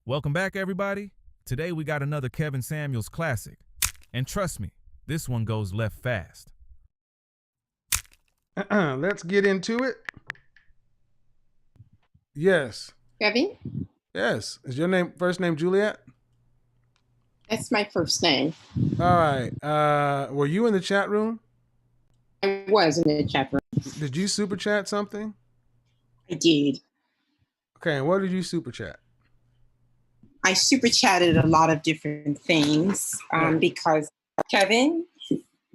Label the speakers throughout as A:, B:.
A: Welcome back, everybody. Today we got another Kevin Samuels classic. And trust me, this one goes left fast.
B: Let's get into it. Yes.
C: Kevin?
B: Yes. Is your first name Juliet?
C: That's my first name.
B: All right. Were you in the chat room?
C: I was in the chat room.
B: Did you super chat something?
C: I did.
B: Okay, and what did you super chat?
C: I super chatted a lot of different things because, Kevin,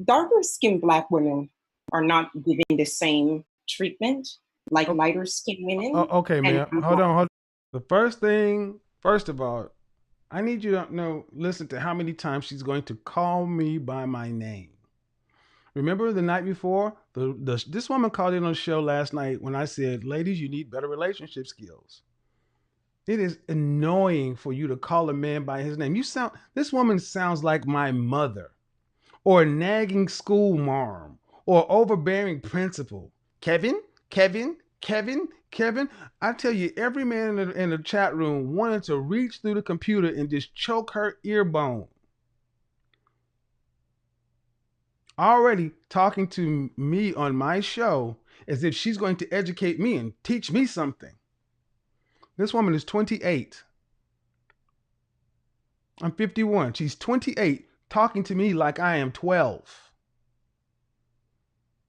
C: darker skinned Black women are not giving the same treatment like lighter skinned women.
B: Okay, ma'am. Hold on. First of all, I need you to listen to how many times she's going to call me by my name. Remember the night before? This woman called in on the show last night when I said, ladies, you need better relationship skills. It is annoying for you to call a man by his name. This woman sounds like my mother, or a nagging school marm, or overbearing principal. Kevin. I tell you, every man in the chat room wanted to reach through the computer and just choke her ear bone. Already talking to me on my show as if she's going to educate me and teach me something. This woman is 28. I'm 51. She's 28, talking to me like I am 12.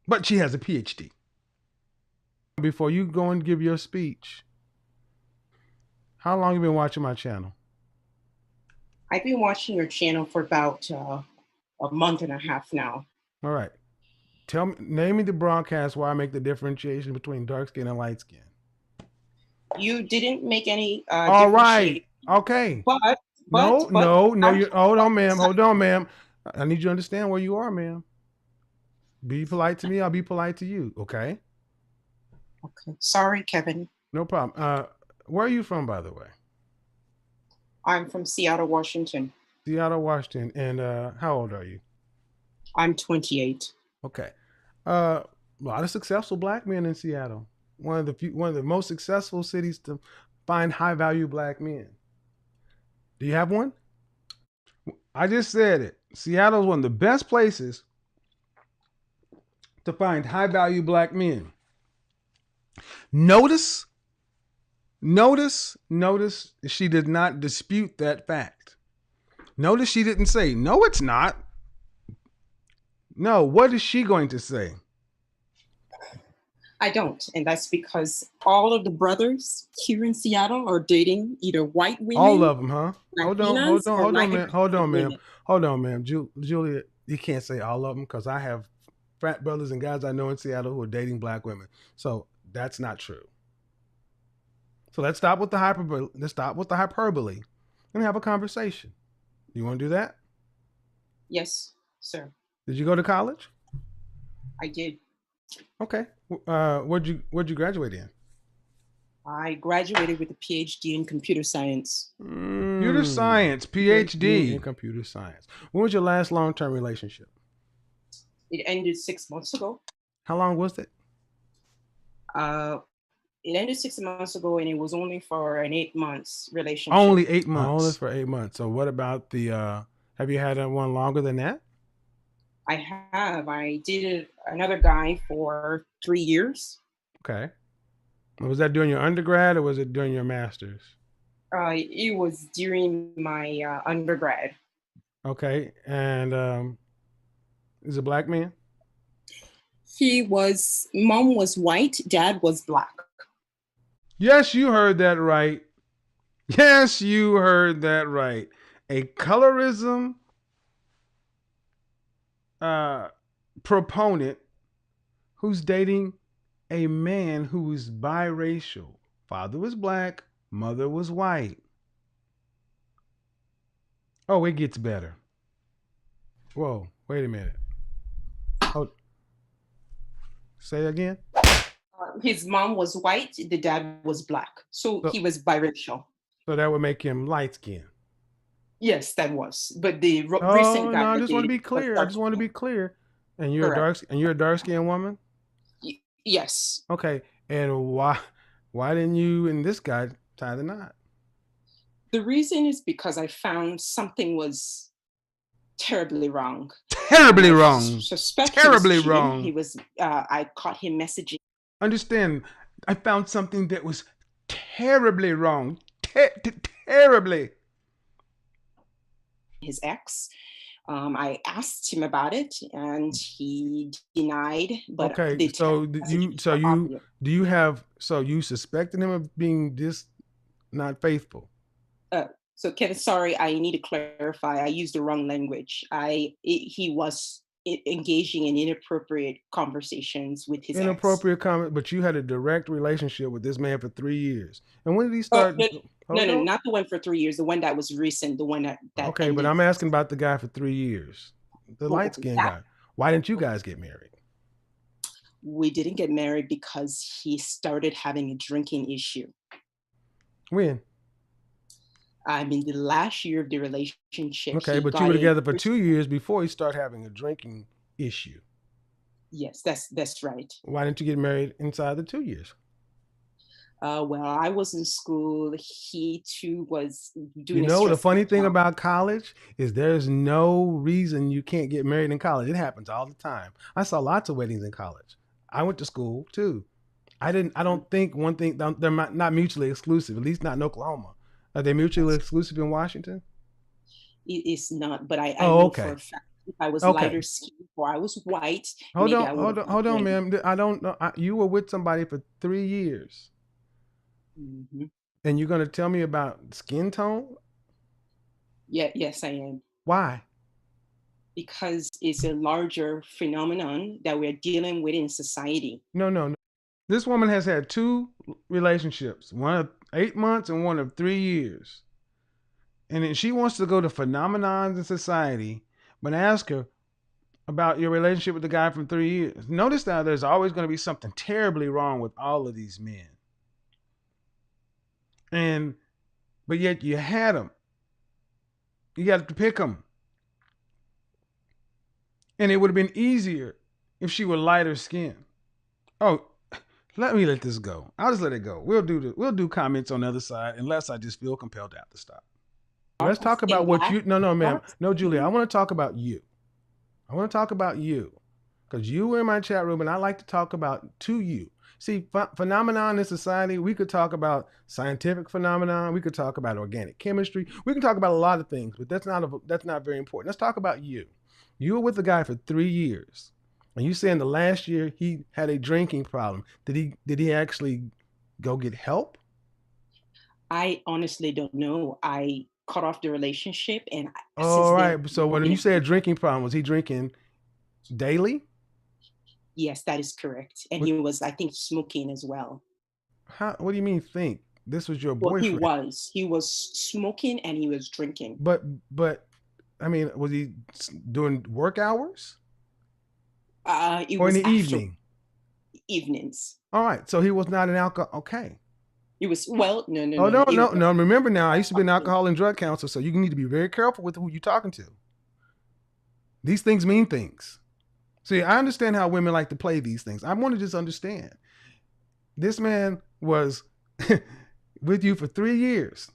B: But she has a PhD. Before you go and give your speech, how long have you been watching my channel?
C: I've been watching your channel for about a month and a half now.
B: All right. Name me the broadcast where I make the differentiation between dark skin and light skin.
C: You didn't make any
B: all right. Okay. Hold on, ma'am. I need you to understand where you are, ma'am. Be polite to me. I'll be polite to you. Okay.
C: Okay. Sorry, Kevin.
B: No problem. Where are you from, by the way?
C: I'm from Seattle, Washington.
B: Seattle, Washington. And how old are you?
C: I'm 28.
B: Okay. A lot of successful Black men in Seattle. One of the most successful cities to find high value Black men. Do you have one? I just said it. Seattle is one of the best places to find high value Black men. Notice she did not dispute that fact. Notice she didn't say, no, it's not. No, what is she going to say?
C: I don't. And that's because all of the brothers here in Seattle are dating either white women.
B: All of them, huh? Hold on, ma'am. Julia, you can't say all of them because I have frat brothers and guys I know in Seattle who are dating Black women. So that's not true. So let's stop with the hyperbole and have a conversation. You want to do that?
C: Yes, sir.
B: Did you go to college?
C: I did.
B: Okay. What'd you graduate in?
C: I graduated with a PhD in computer science.
B: Computer science, PhD in computer science. When was your last long-term relationship?
C: It ended 6 months ago.
B: How long was it?
C: It ended 6 months ago, and it was only for an 8 months relationship.
B: Only 8 months. Only for 8 months. So what about have you had one longer than that?
C: I have. I dated another guy for 3 years.
B: Okay. Was that during your undergrad or was it during your master's?
C: It was during my undergrad.
B: Okay. And is a Black man?
C: Mom was white, dad was Black.
B: Yes, you heard that right. Yes, you heard that right. A colorism proponent who's dating a man who is biracial. Father was Black, mother was white. Oh, it gets better. Whoa, wait a minute. Say again?
C: His mom was white, the dad was Black. So he was biracial.
B: So that would make him light skinned.
C: Yes, that was. But the recent guy.
B: No, I just want to be clear. And you're a dark skinned woman?
C: Yes.
B: Okay. And why didn't you and this guy tie the knot?
C: The reason is because I found something was terribly wrong.
B: Terribly
C: I
B: wrong.
C: suspect
B: Terribly
C: he was cheating.
B: wrong.
C: He was. I caught him messaging
B: Understand, I found something that was terribly wrong. Terribly.
C: his ex. I asked him about it, and he denied. But
B: Okay,
C: the
B: so
C: text
B: you
C: messages
B: so
C: were
B: you
C: obvious.
B: do you have so you suspected him of being not faithful?
C: So Kevin, sorry, I need to clarify. I used the wrong language. He was engaging in inappropriate conversations with his ex.
B: Inappropriate comment, but you had a direct relationship with this man for 3 years. And when did he
C: Oh
B: start?
C: no,
B: Hold on.
C: not the one for 3 years. The one that was recent. The one that
B: Okay, but
C: ended.
B: I'm asking about the guy for 3 years, the
C: Well,
B: light skinned
C: that
B: guy. Why didn't you guys get married?
C: we didn't get married because he started having a drinking issue.
B: When?
C: I'm in the last year of the relationship.
B: Okay,
C: He
B: but you
C: got
B: were
C: a
B: together for 2 years before he started having a drinking issue.
C: yes, that's right.
B: Why didn't you get married inside the 2 years?
C: Well, I was in school. He too was
B: You
C: doing a
B: know, the
C: stressful
B: funny thing
C: job.
B: about college is there's no reason you can't get married in college. It happens all the time. I saw lots of weddings in college. I went to school too. I don't think one thing, they're not mutually exclusive, at least not in Oklahoma. Are they mutually exclusive in Washington?
C: It is not, but I
B: Oh,
C: know for
B: okay.
C: a fact if I was
B: Okay.
C: lighter skinned or I was white,
B: Hold
C: maybe
B: on,
C: I would have
B: hold on,
C: complained.
B: ma'am. I don't know. You were with somebody for 3 years,
C: Mhm.
B: and you're going to tell me about skin tone?
C: Yeah, yes, I am.
B: Why?
C: Because it's a larger phenomenon that we're dealing with in society.
B: No. This woman has had 2 relationships, one of 8 months and one of 3 years. And then she wants to go to phenomenons in society, but ask her about your relationship with the guy from 3 years. Notice that there's always going to be something terribly wrong with all of these men. But yet you had them. You got to pick them. And it would have been easier if she were lighter skinned. Oh, let this go. I'll just let it go. We'll do comments on the other side unless I just feel compelled to have to stop. Let's talk about what you no, ma'am. No, Julia, I want to talk about you. I want to talk about you. Because you were in my chat room and I like to talk about to you. See, phenomenon in society, we could talk about scientific phenomenon, we could talk about organic chemistry, we can talk about a lot of things, but that's not very important. Let's talk about you. You were with the guy for 3 years. And you say in the last year he had a drinking problem. Did he actually go get help?
C: I honestly don't know. I cut off the relationship, and since
B: All
C: then,
B: right. So when you say a drinking problem, was he drinking daily?
C: yes, that is correct. And
B: What,
C: he was, I think, smoking as well.
B: what do you mean think? This was your
C: Well,
B: boyfriend.
C: he was smoking and he was drinking.
B: But I mean, was he doing work hours?
C: It
B: Or in
C: was
B: the evening?
C: evenings.
B: All right. So he was not an alcohol. Okay.
C: It was, well, no.
B: Oh, no. Remember now, I used to be an alcohol and drug counselor, so you need to be very careful with who you're talking to. These things mean things. See, I understand how women like to play these things. I want to just understand. This man was with you for 3 years.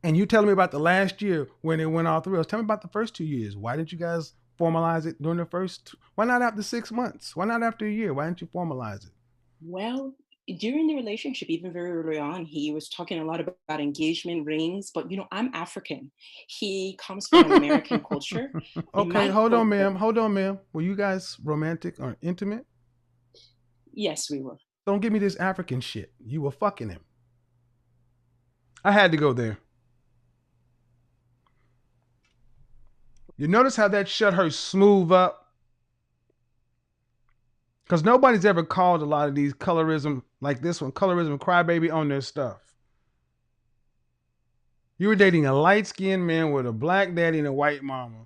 B: And you telling me about the last year when it went all through us. Tell me about the first 2 years. Why didn't you guys formalize it during the first? Why not after 6 months? Why not after a year? Why didn't you formalize it?
C: Well, during the relationship, even very early on, he was talking a lot about engagement rings. But I'm African. He comes from an American culture.
B: Okay, hold on, ma'am. Were you guys romantic or intimate?
C: Yes, we were.
B: Don't give me this African shit. You were fucking him. I had to go there. You notice how that shut her smooth up? Because nobody's ever called a lot of these colorism, like this one, colorism crybaby on their stuff. You were dating a light-skinned man with a black daddy and a white mama.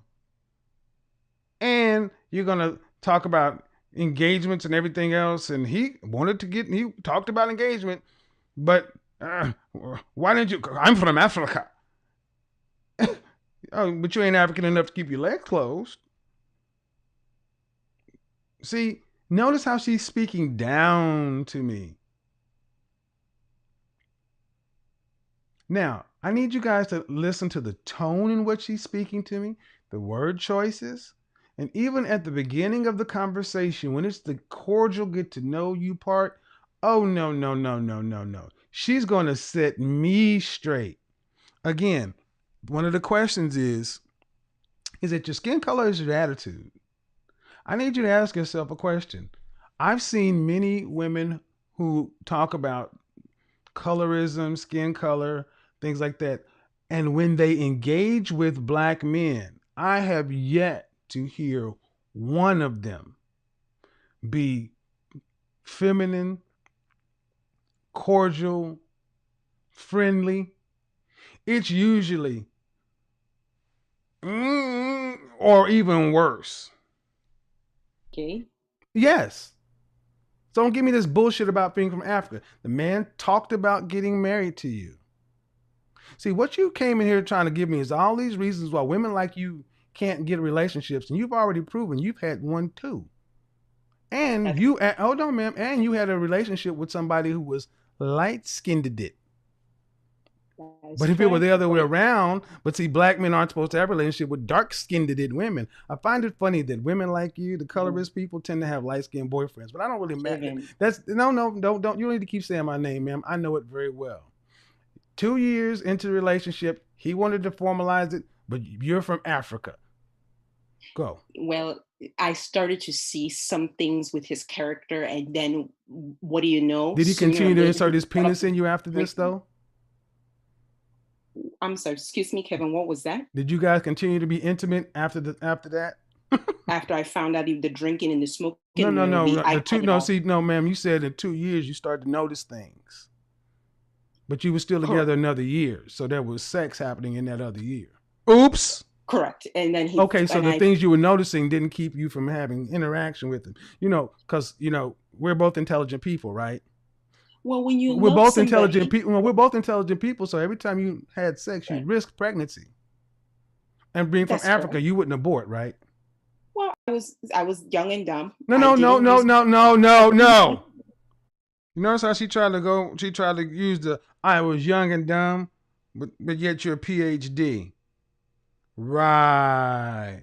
B: And you're going to talk about engagements and everything else. And he talked about engagement, but why didn't you? I'm from Africa. Oh, but you ain't African enough to keep your legs closed. See, notice how she's speaking down to me. Now, I need you guys to listen to the tone in which she's speaking to me, the word choices, and even at the beginning of the conversation, when it's the cordial get to know you part, oh, no, no, no, no, no, no. She's going to set me straight. Again, one of the questions is it your skin color or is it your attitude? I need you to ask yourself a question. I've seen many women who talk about colorism, skin color, things like that. And when they engage with black men, I have yet to hear one of them be feminine, cordial, friendly. It's usually, or even worse.
C: Okay.
B: Yes. So don't give me this bullshit about being from Africa. The man talked about getting married to you. See, what you came in here trying to give me is all these reasons why women like you can't get relationships, and you've already proven you've had one too. And you, hold on, ma'am, and you had a relationship with somebody who was light-skinned. But if it were the other way around, but see, black men aren't supposed to have a relationship with dark-skinned women. I find it funny that women like you, the colorist people, tend to have light-skinned boyfriends. But I don't really matter. That's no, don't. You don't need to keep saying my name, ma'am. I know it very well. 2 years into the relationship, he wanted to formalize it, but you're from Africa. Go.
C: Well, I started to see some things with his character, and then what do you know?
B: Did he continue to insert his penis in you after this, though?
C: I'm sorry, excuse me, Kevin, what was that?
B: Did you guys continue to be intimate after that?
C: After I found out the drinking and the smoking?
B: No, ma'am, you said in 2 years you started to notice things. But you were still together another year, so there was sex happening in that other year. Oops.
C: Correct. And then
B: okay, so the things you were noticing didn't keep you from having interaction with him. Because we're both intelligent people, right?
C: Well, when you
B: we're both intelligent people. Well, we're both intelligent people. So every time you had sex, you risked pregnancy. And being from Africa, you wouldn't abort, right?
C: Well, I was young and dumb.
B: No. You notice how she tried to go? She tried to use the "I was young and dumb," but yet you're a PhD, right?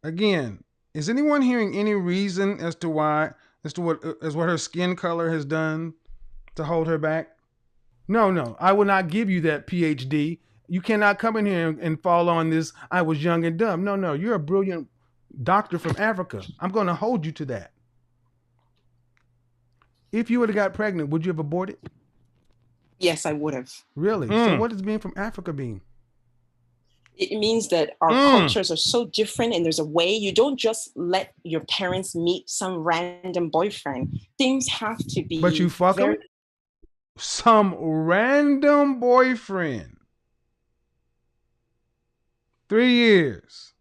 B: Again, is anyone hearing any reason as to what her skin color has done to hold her back? No, I will not give you that PhD. You cannot come in here and fall on this "I was young and dumb." No, you're a brilliant doctor from Africa. I'm going to hold you to that. If you would have got pregnant, would you have aborted?
C: Yes, I would have.
B: Really? So what does being from Africa mean?
C: It means that our cultures are so different, and there's a way you don't just let your parents meet some random boyfriend. Things have to be.
B: But you fuck him? Some random boyfriend. 3 years.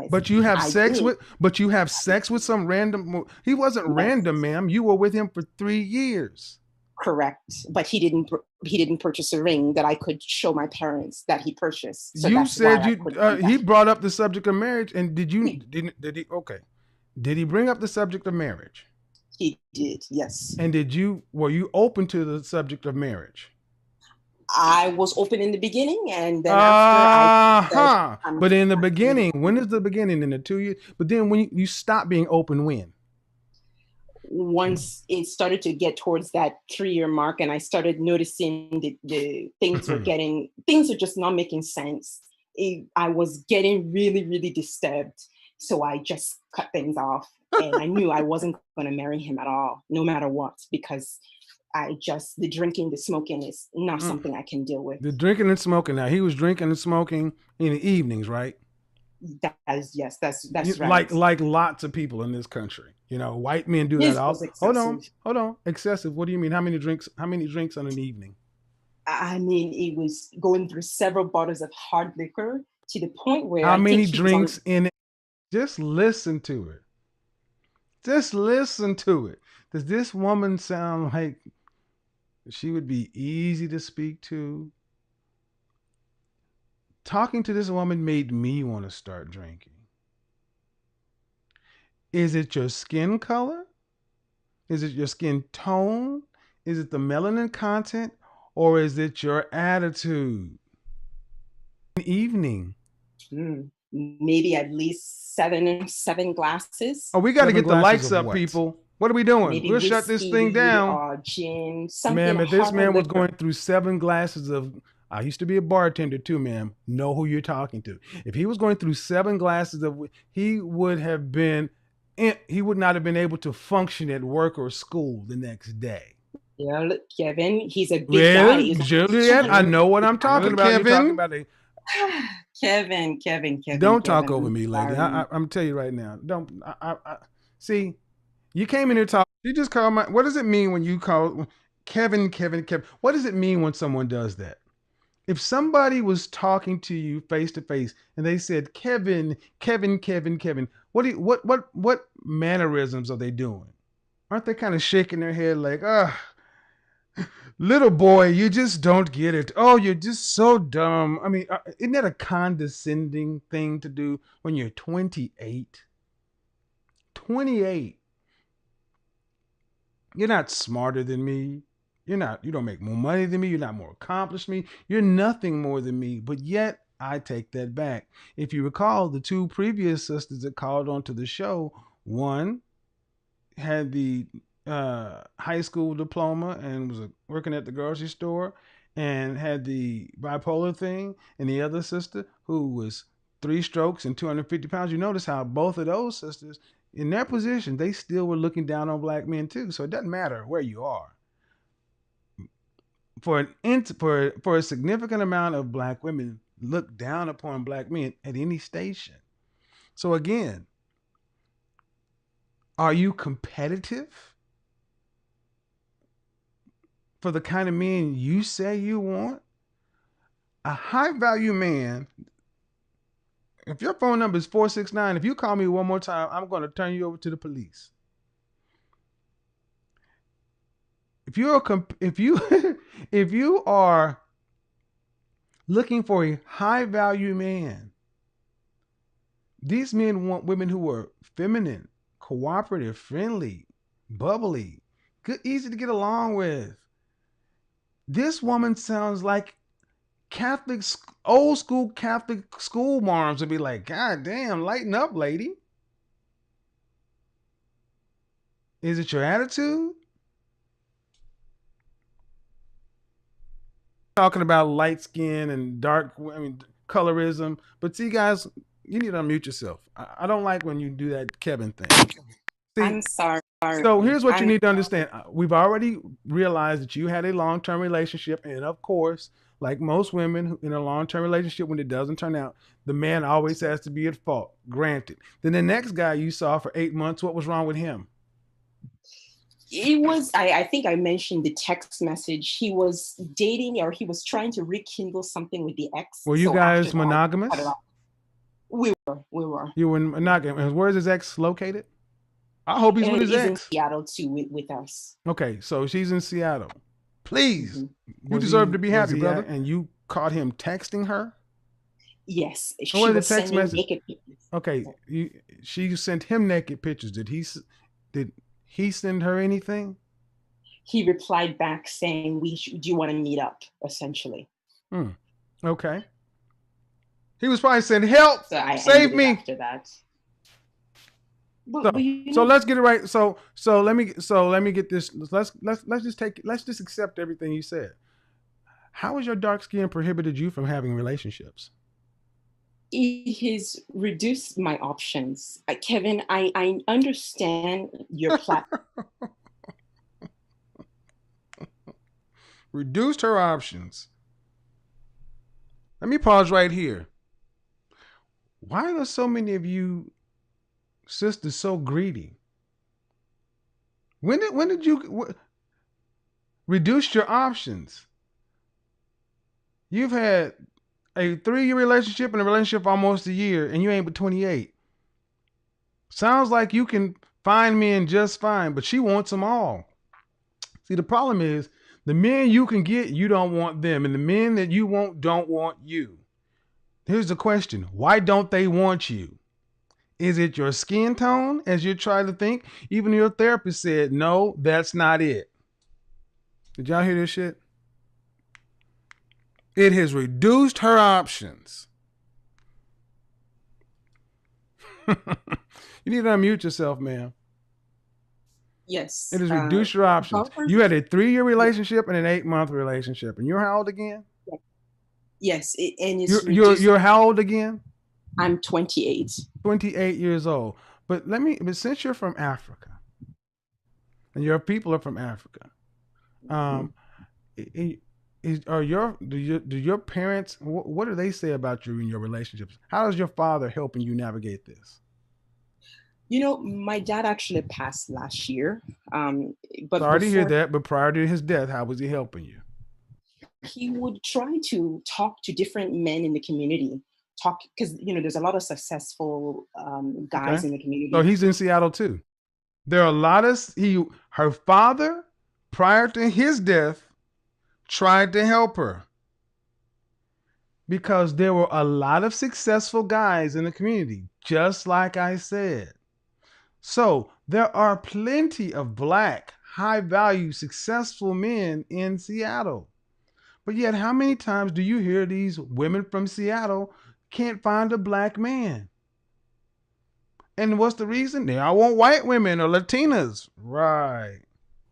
B: But you have sex with some random. He wasn't random, ma'am. You were with him for 3 years.
C: Correct, but he didn't purchase a ring that I could show my parents that he purchased. So
B: you said he brought up the subject of marriage, and did he? Okay, did he bring up the subject of marriage?
C: He did, yes.
B: And were you open to the subject of marriage?
C: I was open in the beginning, and then after
B: But in the beginning, when is the beginning? In the 2 years? But then when you stop being open, when?
C: Once it started to get towards that 3-year mark, and I started noticing the things things are just not making sense. I was getting really, really disturbed. So I just cut things off, and I knew I wasn't going to marry him at all, no matter what, because the drinking, the smoking is not something I can deal with.
B: The drinking and smoking. Now, he was drinking and smoking in the evenings, right?
C: That's right.
B: Like lots of people in this country. White men do that all. Hold on. Excessive. What do you mean? How many drinks on an evening?
C: I mean, it was going through several bottles of hard liquor to the point where
B: how many drinks in it? Just listen to it. Just listen to it. Does this woman sound like she would be easy to speak to? Talking to this woman made me want to start drinking. Is it your skin color? Is it your skin tone? Is it the melanin content? Or is it your attitude? Evening.
C: Maybe at least seven glasses.
B: Oh, we got to
A: Seven
B: get the
A: glasses
B: lights
A: of
B: up,
A: what?
B: people. What are we doing?
C: Maybe
B: We'll shut this
C: whiskey
B: thing down.
C: or gin, something.
B: Ma'am, if this
C: hard
B: man was
C: liquor.
B: going through 7 glasses of, I used to be a bartender too, ma'am. Know who you're talking to. If he was going through 7 glasses of, he would not have been able to function at work or school the next day.
C: Yeah, look, Kevin, he's a big guy. He's
B: Juliet, I know what I'm talking about.
D: Kevin.
B: You're talking about a.
C: Kevin.
B: Don't
C: Kevin,
B: talk over me, lady. I'm telling you right now. Don't. See. You came in here talking. You just call my. What does it mean when you call Kevin? What does it mean when someone does that? If somebody was talking to you face to face and they said Kevin, what mannerisms are they doing? Aren't they kind of shaking their head like, little boy, you just don't get it. Oh, you're just so dumb. I mean, isn't that a condescending thing to do when you're 28? 28. You're not smarter than me. You don't make more money than me. You're not more accomplished than me. You're nothing more than me. But yet I take that back. If you recall, the 2 previous sisters that called onto the show, one had the high school diploma and was working at the grocery store and had the bipolar thing, and the other sister who was 3 strokes and 250 pounds. You notice how both of those sisters, in their position, they still were looking down on black men too. So it doesn't matter where you are. For a significant amount of black women look down upon black men at any station. So again, are you competitive for the kind of men you say you want? A high value man. If your phone number is 469, if you call me one more time, I'm going to turn you over to the police. If you are looking for a high value man, these men want women who are feminine, cooperative, friendly, bubbly, good, easy to get along with. This woman sounds like old school Catholic school moms would be like, God damn, lighten up, lady. Is it your attitude? Talking about light skin and colorism. But see, guys, you need to unmute yourself. I don't like when you do that Kevin thing. See,
C: I'm sorry.
B: So here's what you need to understand. We've already realized that you had a long-term relationship. And of course, like most women in a long-term relationship, when it doesn't turn out, the man always has to be at fault. Granted. Then the next guy you saw for 8 months, what was wrong with him?
C: It was, I think I mentioned the text message. He was dating, or he was trying to rekindle something with the ex.
B: Were you guys monogamous?
C: We were.
B: You were monogamous. Where's his ex located? I hope he's with his ex.
C: In Seattle too with us.
B: Okay, so she's in Seattle. Please,
C: Mm-hmm.
B: You deserve to be happy, brother. And you caught him texting her?
C: Yes.
B: She was sending naked pictures. Okay, she sent him naked pictures. Did he send her anything?
C: He replied back saying, do you want to meet up, essentially.
B: Okay. He was probably saying, help, so save me.
C: After that.
B: So let's get it right. So let me get this. Let's just accept everything you said. How has your dark skin prohibited you from having relationships?
C: It has reduced my options. Kevin, I understand your platform.
B: Reduced her options. Let me pause right here. Why are so many of you sisters so greedy? When did you reduce your options? You've had a 3-year relationship and a relationship almost a year, and you ain't but 28. Sounds like you can find men just fine, but she wants them all. See, the problem is the men you can get, you don't want them, and the men that you want don't want you. Here's the question. Why don't they want you? Is it your skin tone, as you try to think? Even your therapist said, no, that's not it. Did y'all hear this shit? It has reduced her options. You need to unmute yourself, ma'am.
C: Yes.
B: It has reduced your options. You had a 3-year relationship and an 8-month relationship. And you're how old again?
C: Yes. And it's
B: you're how old again?
C: I'm 28.
B: 28 years old. But since you're from Africa, and your people are from Africa, do your parents, what do they say about you in your relationships? How is your father helping you navigate this?
C: You know, my dad actually passed last year. But
B: sorry to hear that. But prior to his death, how was he helping you?
C: He would try to talk to different men in the community. Because there's a lot of successful guys in the community.
B: So he's in Seattle too. There are a lot of her father, prior to his death, tried to help her because there were a lot of successful guys in the community, just like I said. So there are plenty of black, high-value, successful men in Seattle. But yet, how many times do you hear these women from Seattle can't find a black man? And what's the reason? They all want white women or Latinas. Right.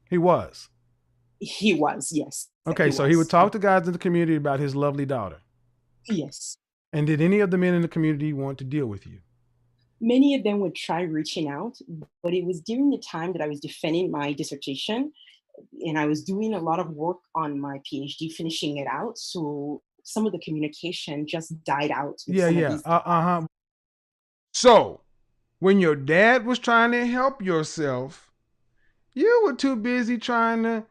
B: He was.
C: He was, yes.
B: Okay, so he would talk to guys in the community about his lovely daughter.
C: Yes.
B: And did any of the men in the community want to deal with you?
C: Many of them would try reaching out, but it was during the time that I was defending my dissertation, and I was doing a lot of work on my PhD, finishing it out. So some of the communication just died out.
B: So when your dad was trying to help yourself, you were too busy trying to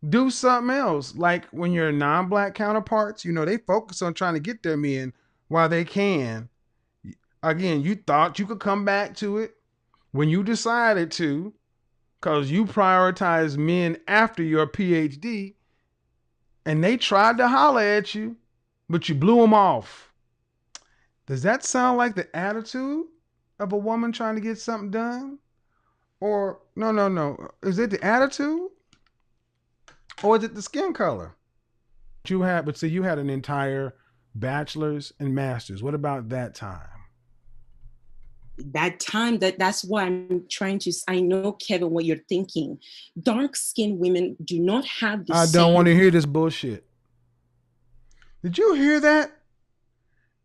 B: do something else. Like when your non-black counterparts, they focus on trying to get their men while they can. Again, you thought you could come back to it when you decided to, because you prioritized men after your PhD, and they tried to holler at you, but you blew them off. Does that sound like the attitude of a woman trying to get something done? Or no. Is it the attitude? Or is it the skin color? You had an entire bachelor's and master's. What about that time?
C: That time, that's why I'm trying to. I know, Kevin, what you're thinking. Dark-skinned women do not have the same.
B: I don't want to hear this bullshit. Did you hear that?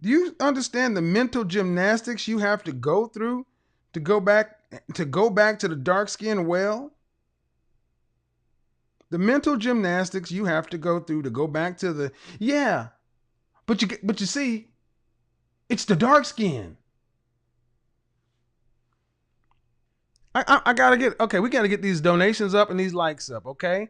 B: Do you understand the mental gymnastics you have to go through to go back to the dark-skinned well? The mental gymnastics you have to go through to go back to the but you see, it's the dark skin. I gotta we gotta get these donations up and these likes up, okay?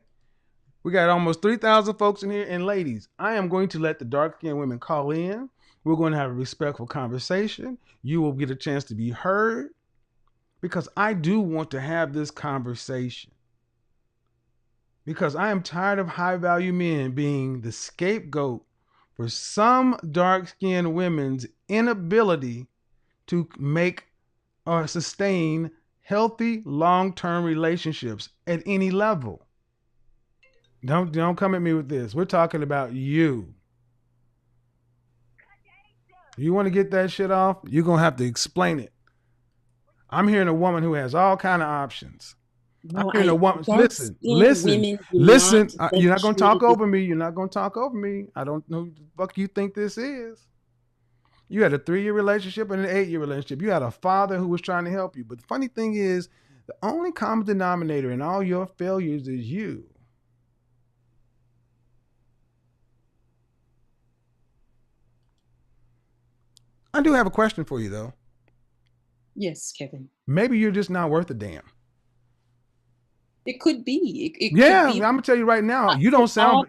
B: We got almost 3,000 folks in here, and ladies, I am going to let the dark-skinned women call in. We're going to have a respectful conversation. You will get a chance to be heard because I do want to have this conversation. Because I am tired of high-value men being the scapegoat for some dark-skinned women's inability to make or sustain healthy long-term relationships at any level. Don't come at me with this. We're talking about you. You want to get that shit off? You're going to have to explain it. I'm hearing a woman who has all kind of options.
C: No,
B: I'm hearing a woman. Listen. You're not going to talk over me. You're not going to talk over me. I don't know who the fuck you think this is. You had a 3-year relationship and an 8-year relationship. You had a father who was trying to help you. But the funny thing is, the only common denominator in all your failures is you. I do have a question for you, though.
C: Yes, Kevin.
B: Maybe you're just not worth a damn.
C: It could be. It
B: could be. I'm gonna tell you right now. You don't sound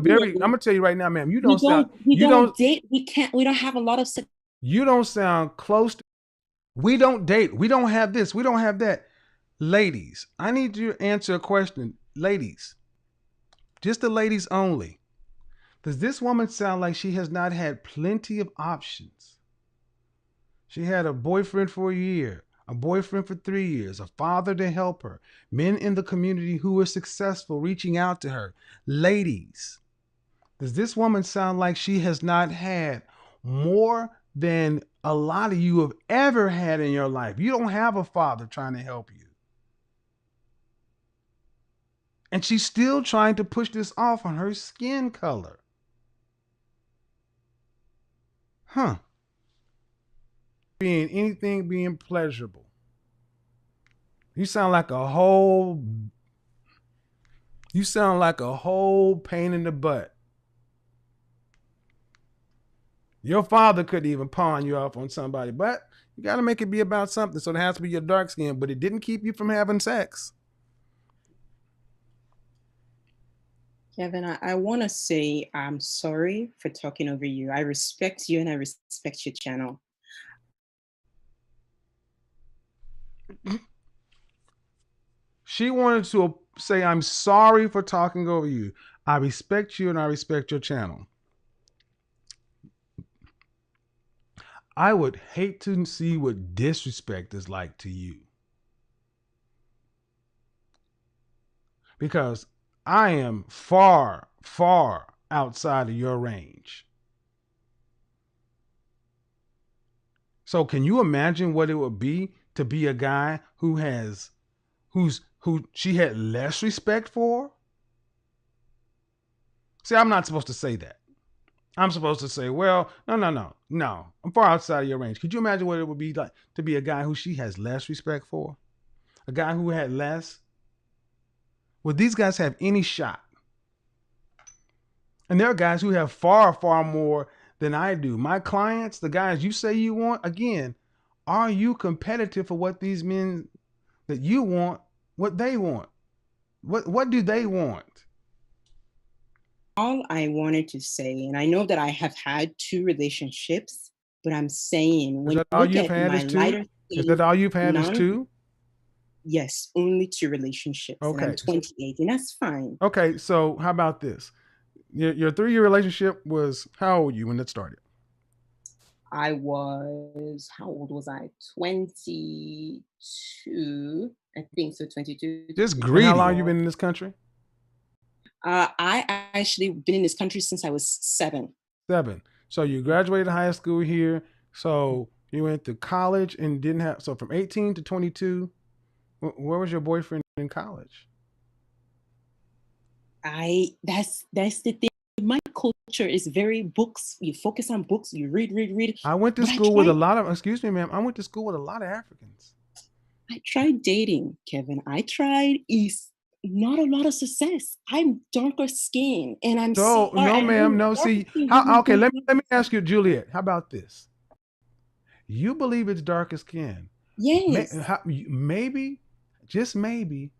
B: very. I'm gonna tell you right now, ma'am. We don't
C: date. We don't have a lot of.
B: You don't sound close to. We don't date. We don't have this. We don't have that. Ladies, I need you to answer a question. Ladies, just the ladies only. Does this woman sound like she has not had plenty of options? She had a boyfriend for a year, a boyfriend for 3 years, a father to help her, men in the community who were successful reaching out to her. Ladies, does this woman sound like she has not had more than a lot of you have ever had in your life? You don't have a father trying to help you. And she's still trying to push this off on her skin color. Huh. Being pleasurable. You sound like a whole pain in the butt. Your father couldn't even pawn you off on somebody, but you got to make it be about something. So it has to be your dark skin, but it didn't keep you from having sex.
C: Kevin, I want to say I'm sorry for talking over you. I respect you and I respect your channel.
B: She wanted to say, I'm sorry for talking over you. I respect you and I respect your channel. I would hate to see what disrespect is like to you. Because I am far, far outside of your range. So can you imagine what it would be to be a guy who she had less respect for? See, I'm not supposed to say that. I'm supposed to say, well, no. I'm far outside of your range. Could you imagine what it would be like to be a guy who she has less respect for? A guy who had less? Would these guys have any shot? And there are guys who have far, far more than I do. My clients, the guys you say you want, again, are you competitive for what these men that you want, what they want? What do they want?
C: All I wanted to say, and I know that I have had 2 relationships, but I'm saying when you look at my lighter skin,
B: is that all you've had is 2?
C: Yes, only 2 relationships. Okay. And I'm 28, and that's fine.
B: Okay, so how about this? Your 3-year relationship was, how old were you when it started?
C: How old was I? 22, I think so, 22.
B: Just greedy. And how long have you been in this country?
C: I actually been in this country since I was 7.
B: 7. So you graduated high school here. So you went to college and so from 18 to 22, where was your boyfriend in college?
C: That's the thing. My culture is very books. You focus on books. You read.
B: I went to school with a lot of, excuse me, ma'am. I went to school with a lot of Africans. I
C: tried dating, Kevin. Not a lot of success. I'm darker skin, and I'm
B: so no, ma'am. No, see, okay. Let me ask you, Juliet. How about this? You believe it's darker skin?
C: Yes.
B: Maybe, just maybe,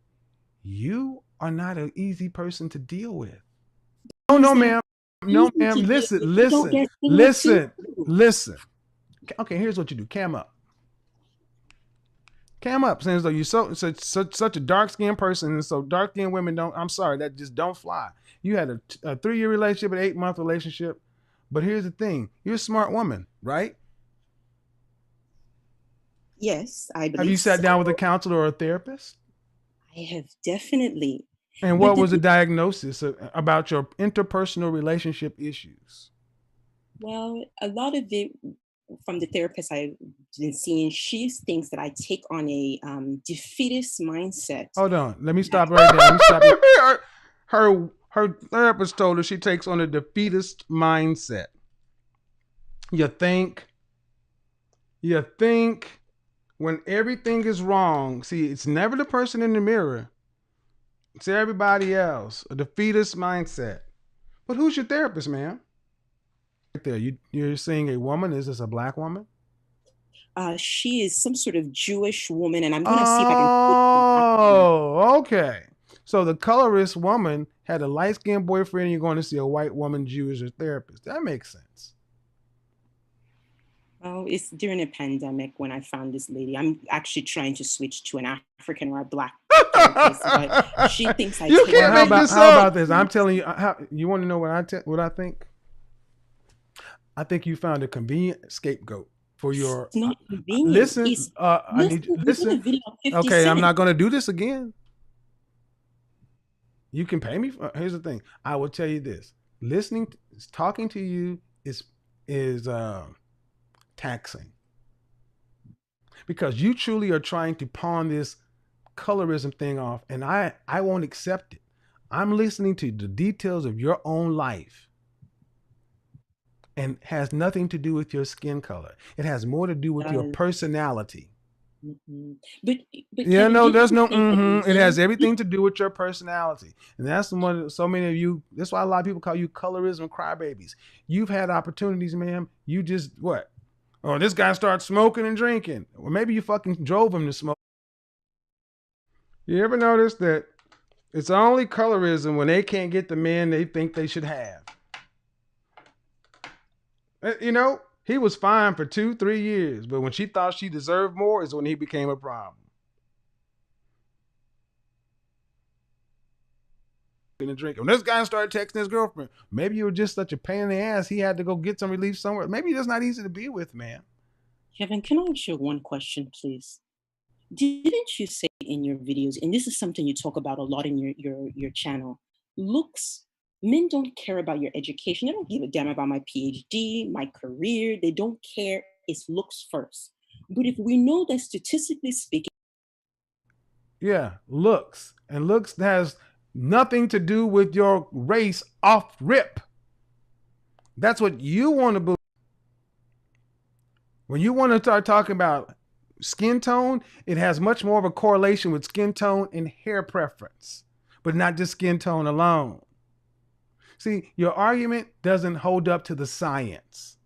B: you are not an easy person to deal with. No, ma'am. No, ma'am. Listen. Okay, here's what you do. Cam up. Saying as though you're such a dark-skinned person, and so dark-skinned women that just don't fly. You had a 3-year relationship, an 8-month relationship, but here's the thing: you're a smart woman, right?
C: Yes, I believe.
B: Have you sat down with a counselor or a therapist?
C: I have definitely.
B: And what was the diagnosis about your interpersonal relationship issues?
C: Well, a lot of it from the therapist I've been seeing, she thinks that I take on a defeatist mindset.
B: Hold on. Let me stop right there. Her therapist told her she takes on a defeatist mindset. You think when everything is wrong, see, it's never the person in the mirror. It's everybody else. A defeatist mindset. But who's your therapist, ma'am? Right there, you're seeing a woman. Is this a black woman?
C: She is some sort of Jewish woman, and I'm going to see if I can.
B: Oh, okay. So the colorist woman had a light-skinned boyfriend, and you're going to see a white woman Jewish therapist. That makes sense.
C: Oh, it's during a pandemic when I found this lady. I'm actually trying to switch to an African or a black therapist, but she thinks I
B: you can't make this up. How about this? I'm telling you. You want to know what I think? I think you found a convenient scapegoat. for your
C: It's not convenient.
B: listen. I need you listen.
C: A video of 50
B: Okay, I'm
C: Cent.
B: not going to do this again. You can pay me. Here's the thing. I will tell you this: talking to you is taxing, because you truly are trying to pawn this colorism thing off, and I won't accept it. I'm listening to the details of your own life, and has nothing to do with your skin color. It has more to do with your personality.
C: Mm-hmm. But
B: Yeah,
C: Kevin,
B: no,
C: didn't
B: there's
C: you
B: no.
C: say that
B: It has
C: men-
B: everything to do with your personality, and that's the one. So many of you. That's why a lot of people call you colorism crybabies. You've had opportunities, ma'am. You just what? Oh, this guy starts smoking and drinking, or maybe you fucking drove him to smoke. You ever notice that it's only colorism when they can't get the men they think they should have? You know, he was fine for 2-3 years, but when she thought she deserved more is when he became a problem. And drinking. When this guy started texting his girlfriend, maybe you were just such a pain in the ass. He had to go get some relief somewhere. Maybe it's not easy to be with, man.
C: Kevin, can I ask you one question, please? Didn't you say in your videos, and this is something you talk about a lot in your channel, looks, men don't care about your education. They don't give a damn about my PhD, my career. They don't care. It's looks first. But if we know that statistically speaking,
B: Yeah, looks. And looks has nothing to do with your race off rip. That's what you want to believe. When you want to start talking about skin tone, it has much more of a correlation with skin tone and hair preference, but not just skin tone alone. See, your argument doesn't hold up to the science.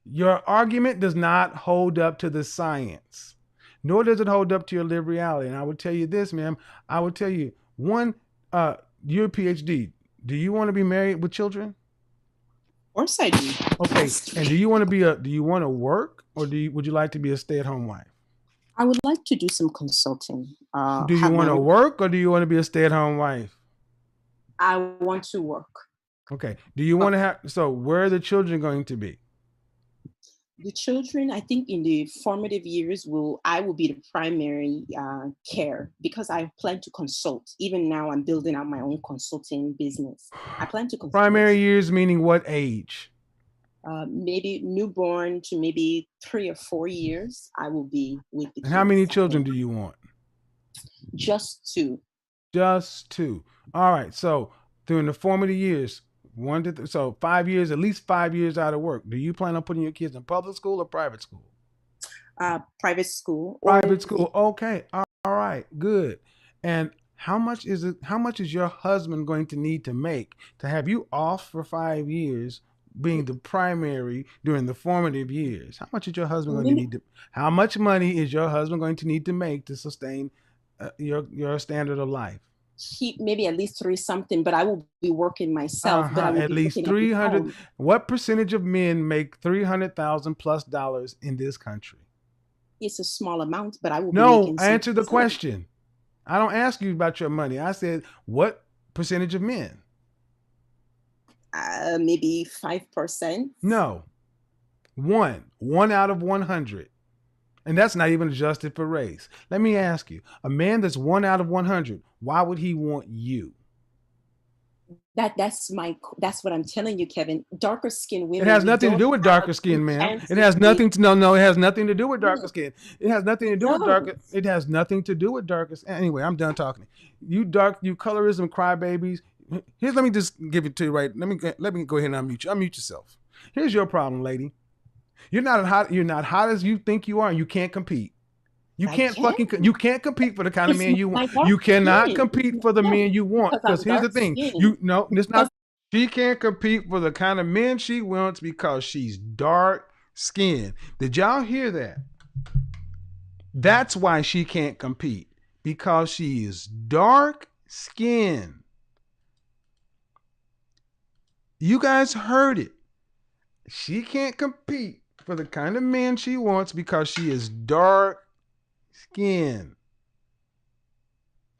B: Your argument does not hold up to the science, nor does it hold up to your lived reality. And I would tell you this, ma'am. I would tell you, one, you're a PhD. Do you want to be married with children?
C: of course I do.
B: Okay. And do you want to work, or would you like to be a stay-at-home wife?
C: I would like to do some consulting.
B: Do you want to work, or do you want to be a stay-at-home wife?
C: I want to work.
B: Okay. Do you want to have, so where are the children going to be?
C: The children, I think in the formative years, I will be the primary care, because I plan to consult. Even now, I'm building out my own consulting business. I plan to consult.
B: Primary years meaning what age?
C: Maybe newborn to maybe 3 or 4 years, I will be with the kids.
B: And how many children do you want?
C: Just 2.
B: Just 2. All right. So during the formative years, 1 to so 5 years, at least 5 years out of work. Do you plan on putting your kids in public school or private school?
C: Private school.
B: Private school. Okay. All right. Good. And how much is your husband going to need to make to have you off for 5 years, being the primary during the formative years? How much is your husband going to need to? How much money is your husband going to need to make to sustain your standard of life?
C: Maybe at least 3 something, but I will be working myself. But I will
B: at least 300. What percentage of men make $300,000 plus in this country?
C: It's a small amount, but I will.
B: No, answer the question. I don't ask you about your money. I said, what percentage of men?
C: Maybe 5%.
B: No, one out of 100. And that's not even adjusted for race. Let me ask you, a man that's 1 out of 100, why would he want you?
C: That's what I'm telling you, Kevin. Darker skinned women.
B: It has nothing to do with darker skin, man. It has nothing to it has nothing to do with darker skin. It has nothing to do with darker. It has nothing to do with darker. Anyway, I'm done talking. You colorism crybabies. Let me just give it to you right. Let me go ahead and unmute you. Unmute yourself. Here's your problem, lady. You're not hot as you think you are, and you can't compete. You can't compete for the kind of man you want. You cannot compete for the men you want. Because here's the thing. It's not. She can't compete for the kind of men she wants because she's dark skinned. Did y'all hear that? That's why she can't compete. Because she is dark skinned. You guys heard it. She can't compete for the kind of man she wants because she is dark skinned.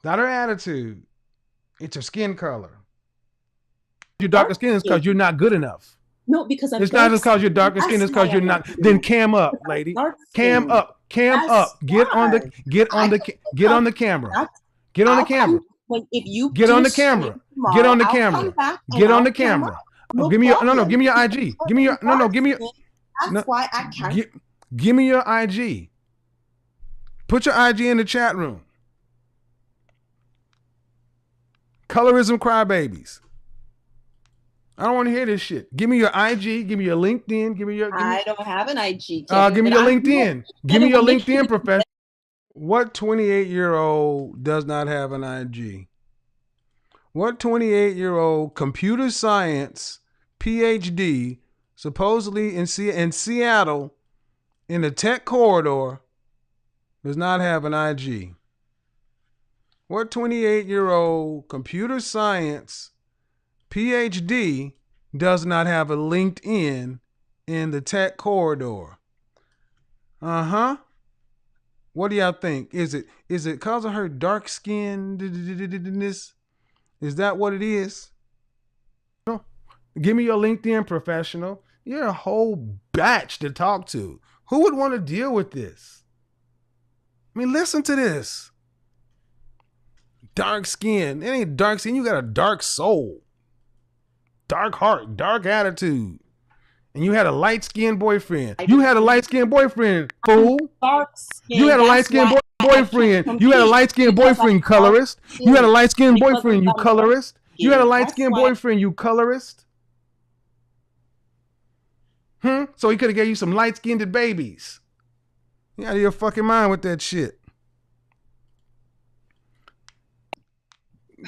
B: Not her attitude. It's her skin color. You're darker skin is because you're not good enough.
C: No, because I'm
B: it's not just because you're darker skin, it's because you're not. Then cam up, lady. Cam up. Cam up. Get on the camera. Get on the camera. Get on the camera. Get on the camera. Get on the camera. Get on the camera. Give me your give me your IG. Give me your give me your
C: that's why I can't.
B: Give me your IG. Put your IG in the chat room. Colorism crybabies. I don't want to hear this shit. Give me your IG. Give me your LinkedIn.
C: I don't have an IG.
B: Give me your LinkedIn. Give me your LinkedIn, professor. What 28-year-old does not have an IG? What 28-year-old computer science PhD, supposedly in Seattle, in the tech corridor, does not have an IG? What 28-year-old computer science PhD does not have a LinkedIn in the tech corridor? What do y'all think? Is it because of her dark skinness? Is that what it is? No. Give me your LinkedIn, professional. You're a whole batch to talk to. Who would want to deal with this? I mean, listen to this. Dark skin. It ain't dark skin. You got a dark soul. Dark heart, dark attitude. And you had a light-skinned boyfriend. You had a light-skinned boyfriend, fool. You had a light-skinned boyfriend. You had a light-skinned boyfriend, colorist. You had a light-skinned boyfriend, you colorist. You had a light-skinned boyfriend, you colorist. So he could have gave you some light-skinned babies. You out of your fucking mind with that shit.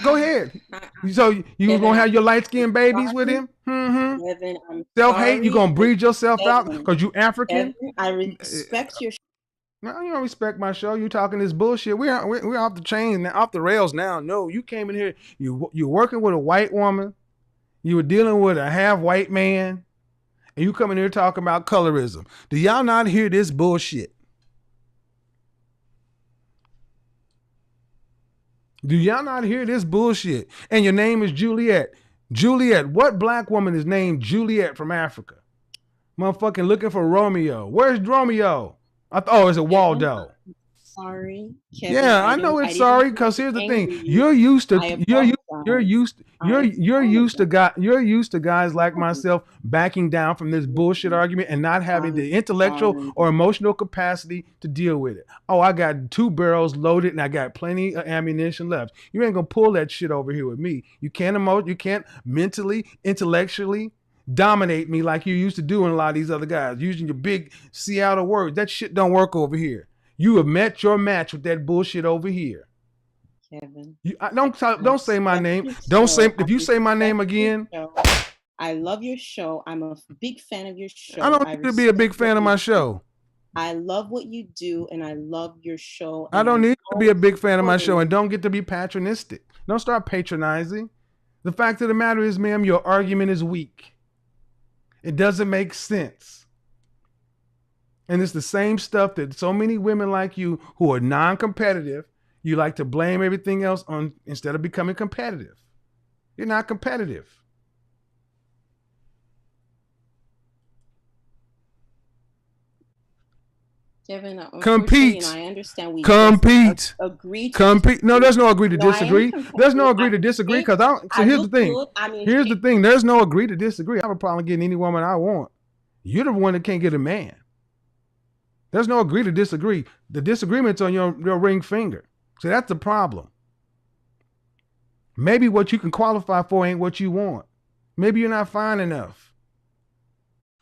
B: Go ahead. So you gonna have your light-skinned babies with him? Self-hate? You gonna breed yourself out because you African?
C: I respect your.
B: No, you don't respect my show. You talking this bullshit. We're off the chain, off the rails now. No, you came in here. You're working with a white woman. You were dealing with a half white man, and you come in here talking about colorism. Do y'all not hear this bullshit? Do y'all not hear this bullshit? And your name is Juliet. Juliet, what black woman is named Juliet from Africa? Motherfucking looking for Romeo. Where's Romeo? It's a Waldo.
C: Sorry, Kevin,
B: yeah, I know it's sorry because here's the thing: you're used to guys like myself backing down from this bullshit argument and not having the intellectual or emotional capacity to deal with it. Oh, I got 2 barrels loaded and I got plenty of ammunition left. You ain't gonna pull that shit over here with me. You can't mentally, intellectually dominate me like you used to do in a lot of these other guys using your big Seattle words. That shit don't work over here. You have met your match with that bullshit over here.
C: Kevin.
B: Don't say my name. Don't say if you say my name again.
C: I love your show. I'm a big fan of your show.
B: I don't need to be a big fan of my show.
C: I love what you do and I love your show.
B: I don't need to be a big fan of my show and don't get to be patronistic. Don't start patronizing. The fact of the matter is, ma'am, your argument is weak. It doesn't make sense. And it's the same stuff that so many women like you who are non-competitive, you like to blame everything else on instead of becoming competitive. You're not competitive.
C: Kevin,
B: compete.
C: I understand we
B: compete.
C: Agree.
B: Compete. No, there's no agree to disagree. There's no agree to disagree because so here's the thing. Here's the thing. There's no agree to disagree. I have a problem getting any woman I want. You're the one that can't get a man. There's no agree to disagree. The disagreement's on your ring finger. So that's the problem. Maybe what you can qualify for ain't what you want. Maybe you're not fine enough.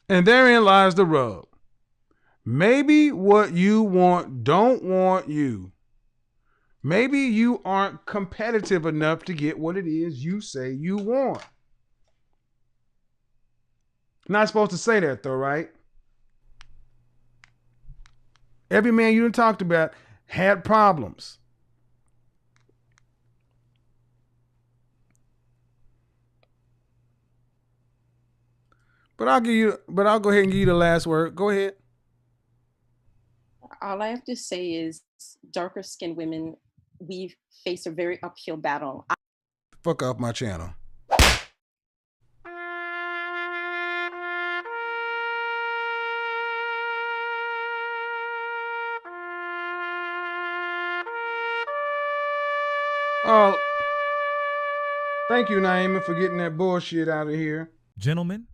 B: And therein lies the rub. Maybe what you want don't want you. Maybe you aren't competitive enough to get what it is you say you want. Not supposed to say that though, right? Every man you done talked about had problems. But I'll go ahead and give you the last word. Go ahead.
C: All I have to say is darker skinned women, we face a very uphill battle.
B: Fuck off my channel. Oh, thank you, Naima, for getting that bullshit out of here.
A: Gentlemen,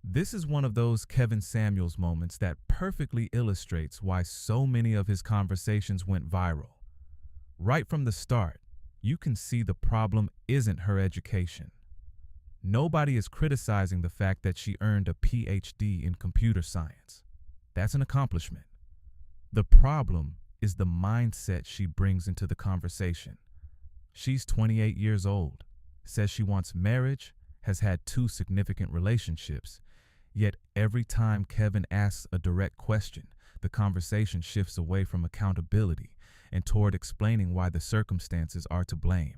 A: this is one of those Kevin Samuels moments that perfectly illustrates why so many of his conversations went viral. Right from the start, you can see the problem isn't her education. Nobody is criticizing the fact that she earned a PhD in computer science. That's an accomplishment. The problem is the mindset she brings into the conversation. She's 28 years old, says she wants marriage, has had 2 significant relationships, yet every time Kevin asks a direct question, the conversation shifts away from accountability and toward explaining why the circumstances are to blame.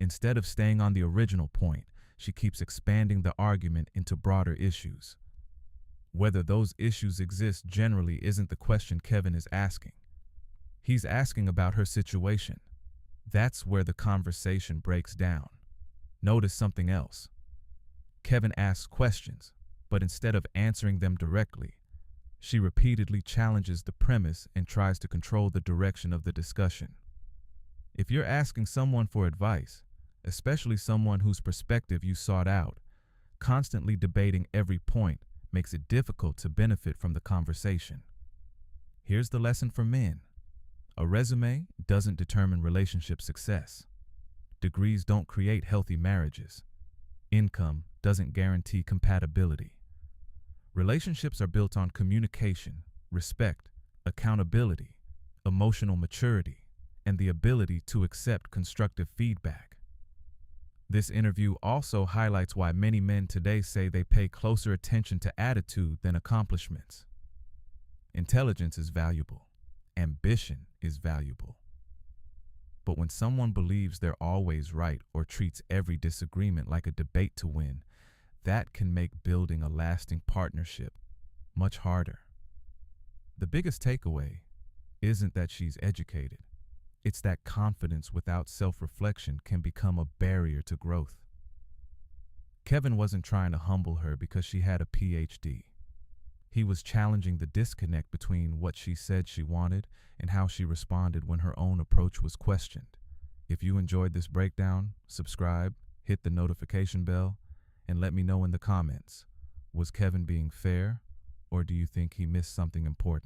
A: Instead of staying on the original point, she keeps expanding the argument into broader issues. Whether those issues exist generally isn't the question Kevin is asking. He's asking about her situation. That's where the conversation breaks down. Notice something else. Kevin asks questions, but instead of answering them directly, she repeatedly challenges the premise and tries to control the direction of the discussion. If you're asking someone for advice, especially someone whose perspective you sought out, constantly debating every point makes it difficult to benefit from the conversation. Here's the lesson for men. A resume doesn't determine relationship success. Degrees don't create healthy marriages. Income doesn't guarantee compatibility. Relationships are built on communication, respect, accountability, emotional maturity, and the ability to accept constructive feedback. This interview also highlights why many men today say they pay closer attention to attitude than accomplishments. Intelligence is valuable. Ambition is valuable. But when someone believes they're always right or treats every disagreement like a debate to win, that can make building a lasting partnership much harder. The biggest takeaway isn't that she's educated. It's that confidence without self-reflection can become a barrier to growth. Kevin wasn't trying to humble her because she had a PhD. He was challenging the disconnect between what she said she wanted and how she responded when her own approach was questioned. If you enjoyed this breakdown, subscribe, hit the notification bell, and let me know in the comments. Was Kevin being fair, or do you think he missed something important?